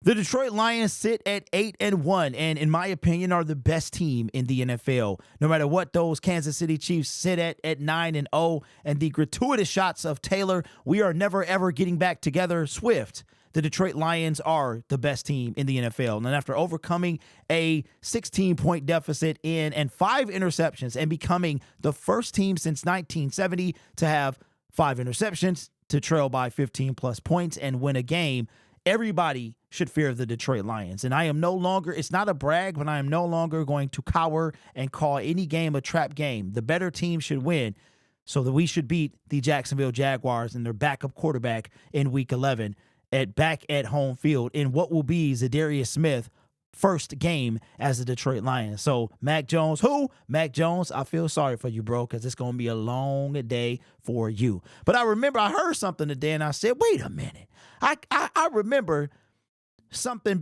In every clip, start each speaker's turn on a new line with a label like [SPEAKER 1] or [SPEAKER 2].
[SPEAKER 1] The Detroit Lions sit at 8-1, and in my opinion, are the best team in the NFL. No matter what those Kansas City Chiefs sit at 9-0, and the gratuitous shots of Taylor, we are never ever getting back together, Swift. The Detroit Lions are the best team in the NFL. And after overcoming a 16-point deficit and 5 interceptions and becoming the first team since 1970 to have 5 interceptions, to trail by 15 plus points and win a game, everybody should fear the Detroit Lions. And I am no longer, it's not a brag, but I am no longer going to cower and call any game a trap game. The better team should win, so that we should beat the Jacksonville Jaguars and their backup quarterback in Week 11 back at home field in what will be Zadarius Smith first game as the Detroit Lions. So Mac Jones, Mac Jones, I feel sorry for you, bro, because it's going to be a long day for you. But I remember I heard something today and I said, wait a minute. I remember something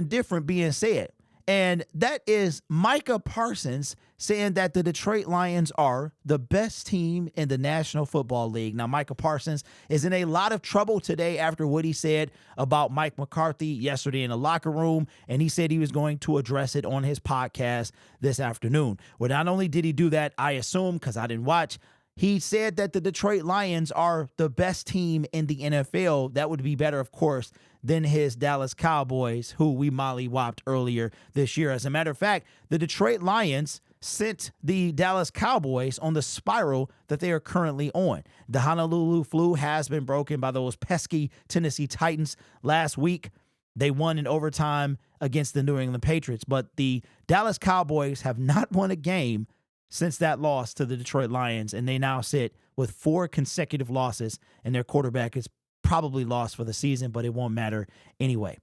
[SPEAKER 1] different being said. And that is Micah Parsons saying that the Detroit Lions are the best team in the National Football League. Now, Micah Parsons is in a lot of trouble today after what he said about Mike McCarthy yesterday in the locker room, and he said he was going to address it on his podcast this afternoon. Well, not only did he do that, I assume, because I didn't watch, he said that the Detroit Lions are the best team in the NFL. That would be better, of course, than his Dallas Cowboys, who we mollywopped earlier this year. As a matter of fact, the Detroit Lions sent the Dallas Cowboys on the spiral that they are currently on. The Honolulu flu has been broken by those pesky Tennessee Titans last week. They won in overtime against the New England Patriots, but the Dallas Cowboys have not won a game since that loss to the Detroit Lions, and they now sit with 4 consecutive losses, and their quarterback is probably lost for the season, but it won't matter anyway.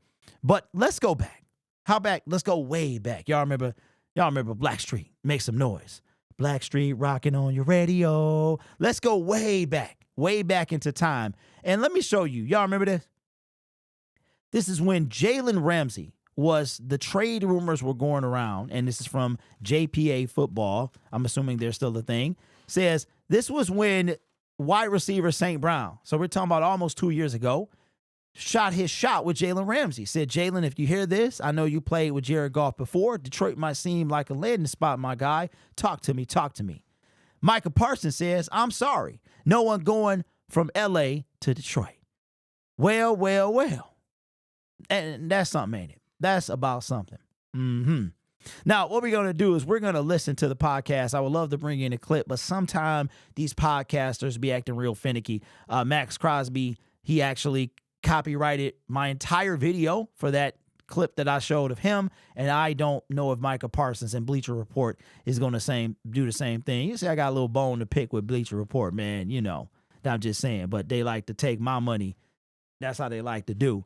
[SPEAKER 1] But let's go back. Let's go way back. Y'all remember Blackstreet? Make some noise. Blackstreet rocking on your radio. Let's go way back into time. And let me show you. Y'all remember this? This is when Jalen Ramsey the trade rumors were going around, and this is from JPA Football. I'm assuming they're still a thing. Says this was when wide receiver St. Brown, so we're talking about almost 2 years ago, shot his shot with Jalen Ramsey. Said, Jalen, if you hear this, I know you played with Jared Goff before. Detroit might seem like a landing spot, my guy. Talk to me. Micah Parsons says, I'm sorry. No one going from L.A. to Detroit. Well. And that's something, ain't it? That's about something. Now, what we're going to do is we're going to listen to the podcast. I would love to bring in a clip, but sometimes these podcasters be acting real finicky. Max Crosby, he actually copyrighted my entire video for that clip that I showed of him, and I don't know if Micah Parsons and Bleacher Report is going to do the same thing. You see, I got a little bone to pick with Bleacher Report, man. You know, I'm just saying, but they like to take my money. That's how they like to do.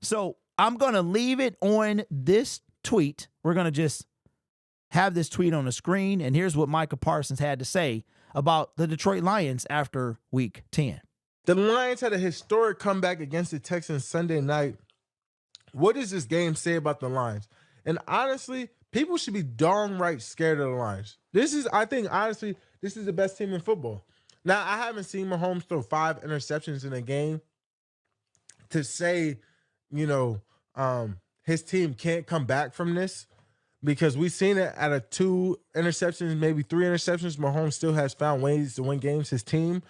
[SPEAKER 1] So I'm going to leave it on this tweet. We're going to just have this tweet on the screen. And here's what Micah Parsons had to say about the Detroit Lions after Week 10.
[SPEAKER 2] The Lions had a historic comeback against the Texans Sunday night. What does this game say about the Lions? And honestly, people should be darn right scared of the Lions. I think, this is the best team in football. Now, I haven't seen Mahomes throw 5 interceptions in a game to say, his team can't come back from this, because we've seen it out of 2 interceptions, maybe 3 interceptions. Mahomes still has found ways to win games, his team,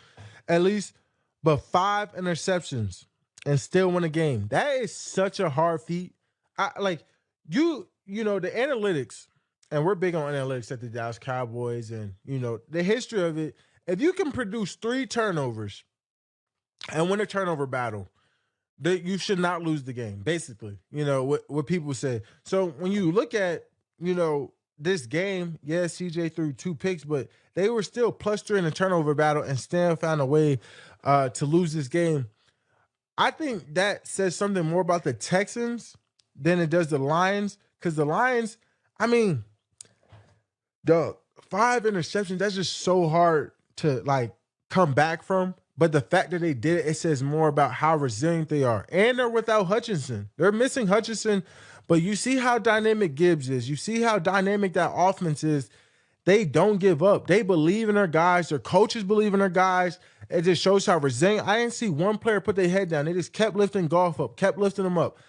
[SPEAKER 2] at least. But 5 interceptions and still win a game. That is such a hard feat. The analytics, and we're big on analytics at the Dallas Cowboys, and, the history of it. If you can produce 3 turnovers and win a turnover battle, you should not lose the game, basically, what people say. So when you look at, this game, yes, CJ threw 2 picks, but they were still +3 in the turnover battle and still found a way to lose this game. I think that says something more about the Texans than it does the Lions, because the Lions, the 5 interceptions, that's just so hard to, come back from. But the fact that they did it says more about how resilient they are. And they're without Hutchinson. They're missing Hutchinson, but you see how dynamic Gibbs is. You see how dynamic that offense is. They don't give up. They believe in their guys. Their coaches believe in their guys. It just shows how resilient. I didn't see one player put their head down. They just kept lifting Goff up, kept lifting them up.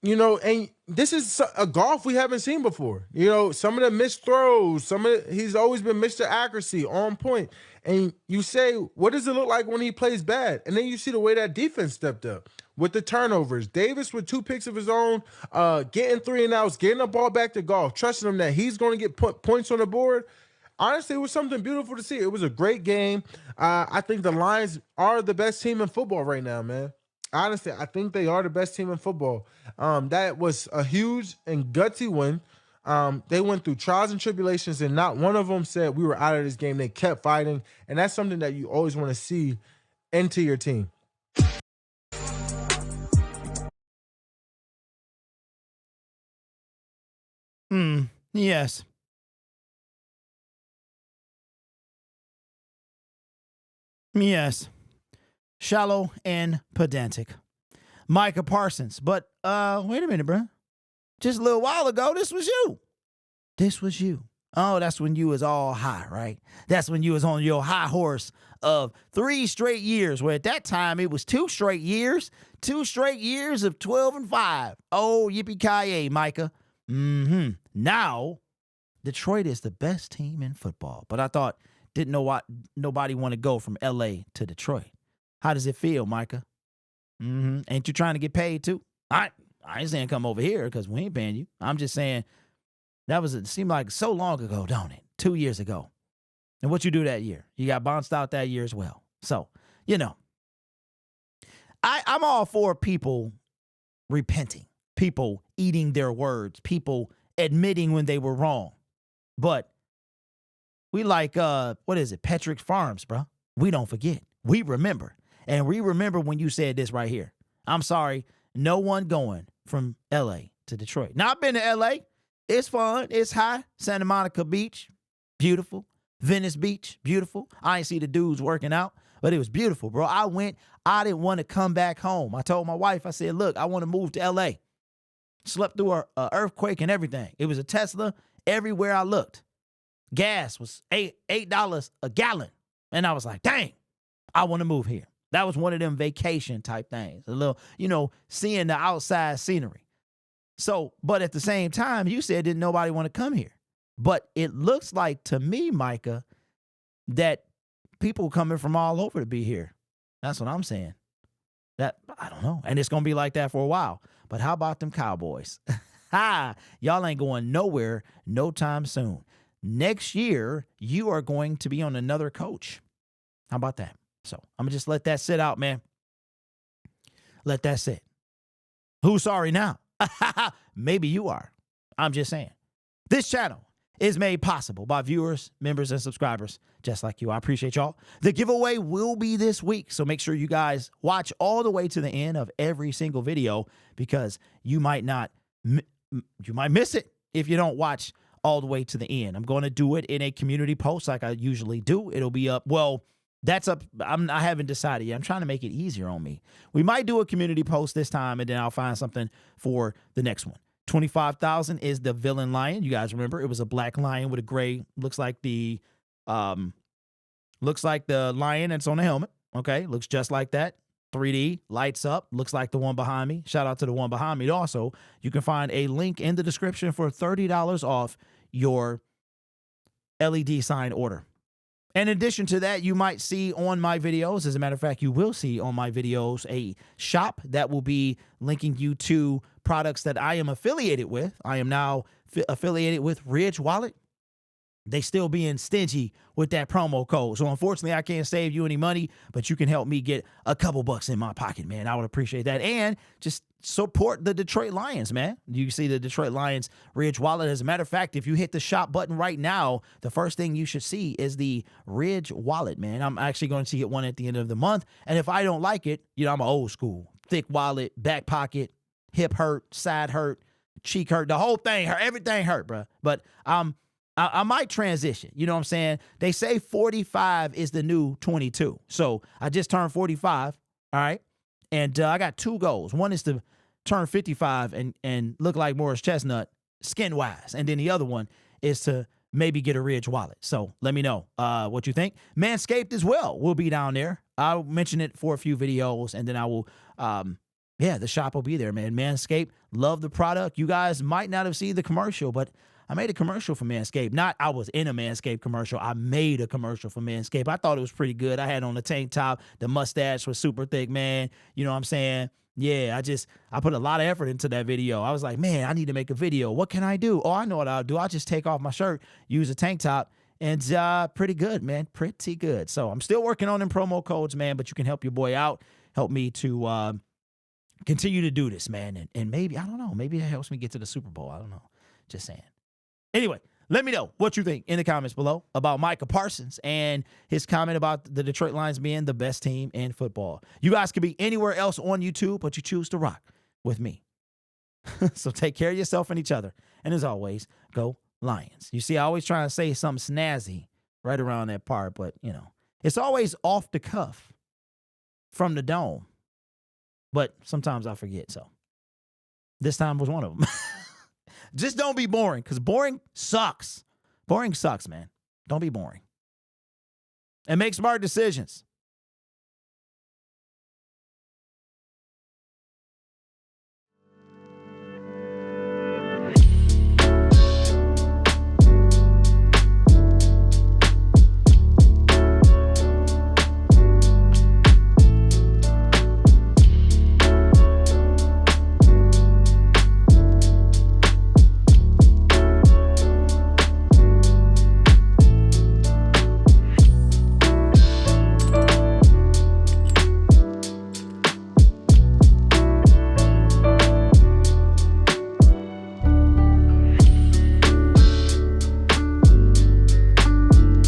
[SPEAKER 2] And this is a golf we haven't seen before. Some of the missed throws, he's always been Mr. Accuracy, on point. And you say, what does it look like when he plays bad? And then you see the way that defense stepped up with the turnovers. Davis with 2 picks of his own, getting 3 and outs, getting the ball back to golf, trusting him that he's going to get points on the board. Honestly, it was something beautiful to see. It was a great game. I think the Lions are the best team in football right now, man. Honestly, I think they are the best team in football. That was a huge and gutsy win. They went through trials and tribulations, and not one of them said we were out of this game. They kept fighting, and that's something that you always want to see into your team.
[SPEAKER 1] Yes. Yes. Shallow and pedantic. Micah Parsons. But wait a minute, bro. Just a little while ago, this was you. This was you. Oh, that's when you was all high, right? That's when you was on your high horse of 3 straight years, where at that time it was 2 straight years. 2 straight years of 12-5. Oh, yippee-ki-yay, Micah. Now, Detroit is the best team in football. But I thought, didn't know why nobody want to go from L.A. to Detroit. How does it feel, Micah? Ain't you trying to get paid too? I ain't saying come over here because we ain't paying you. I'm just saying it seemed like so long ago, don't it? 2 years ago. And what you do that year? You got bounced out that year as well. So, I'm all for people repenting, people eating their words, people admitting when they were wrong. But we like, what is it? Petrick Farms, bro. We don't forget. We remember. And we remember when you said this right here. I'm sorry, no one going from L.A. to Detroit. Now, I've been to L.A. It's fun. It's high. Santa Monica Beach, beautiful. Venice Beach, beautiful. I ain't see the dudes working out, but it was beautiful, bro. I went. I didn't want to come back home. I told my wife, I said, look, I want to move to L.A. Slept through an earthquake and everything. It was a Tesla everywhere I looked. Gas was $8 a gallon. And I was like, dang, I want to move here. That was one of them vacation type things. A little, seeing the outside scenery. So, but at the same time, you said didn't nobody want to come here. But it looks like to me, Micah, that people coming from all over to be here. That's what I'm saying. That, I don't know. And it's going to be like that for a while. But how about them Cowboys? Y'all ain't going nowhere no time soon. Next year, you are going to be on another coach. How about that? So I'm going to just let that sit out, man. Let that sit. Who's sorry now? Maybe you are. I'm just saying. This channel is made possible by viewers, members, and subscribers just like you. I appreciate y'all. The giveaway will be this week, so make sure you guys watch all the way to the end of every single video because you might miss it if you don't watch all the way to the end. I'm going to do it in a community post like I usually do. It'll be up. Well, that's up. I haven't decided yet. I'm trying to make it easier on me. We might do a community post this time, and then I'll find something for the next one. 25,000 is the villain lion. You guys remember it was a black lion with a gray. Looks like the lion that's on the helmet. Okay, looks just like that. 3D, lights up, looks like the one behind me. Shout out to the one behind me. Also, you can find a link in the description for $30 off your LED sign order. In addition to that, you might see on my videos, as a matter of fact, you will see on my videos a shop that will be linking you to products that I am affiliated with. I am now affiliated with Ridge Wallet. They still being stingy with that promo code. So unfortunately, I can't save you any money, but you can help me get a couple bucks in my pocket, man. I would appreciate that. And just support the Detroit Lions, man. You see the Detroit Lions Ridge Wallet. As a matter of fact, if you hit the shop button right now, the first thing you should see is the Ridge Wallet, man. I'm actually going to get one at the end of the month. And if I don't like it, I'm an old school. Thick wallet, back pocket, hip hurt, side hurt, cheek hurt, the whole thing hurt. Everything hurt, bro. But I might transition. You know what I'm saying? They say 45 is the new 22. So I just turned 45. All right. And I got 2 goals. One is to turn 55 and look like Morris Chestnut skin wise. And then the other one is to maybe get a Ridge Wallet. So let me know what you think. Manscaped as well will be down there. I'll mention it for a few videos and then I will yeah, the shop will be there, man. Manscaped, love the product. You guys might not have seen the commercial, but I made a commercial for Manscaped. Not I was in a Manscaped commercial. I made a commercial for Manscaped. I thought it was pretty good. I had on the tank top. The mustache was super thick, man. You know what I'm saying? Yeah, I put a lot of effort into that video. I was like, man, I need to make a video. What can I do? Oh, I know what I'll do. I'll just take off my shirt, use a tank top, and pretty good, man. Pretty good. So I'm still working on them promo codes, man, but you can help your boy out. Help me to continue to do this, man. And maybe, I don't know, maybe it helps me get to the Super Bowl. I don't know. Just saying. Anyway, let me know what you think in the comments below about Micah Parsons and his comment about the Detroit Lions being the best team in football. You guys could be anywhere else on YouTube, but you choose to rock with me. So take care of yourself and each other. And as always, go Lions. You see, I always try to say something snazzy right around that part, but, you know, it's always off the cuff from the dome. But sometimes I forget, so this time was one of them. Just don't be boring, because boring sucks. Boring sucks, man. Don't be boring. And make smart decisions.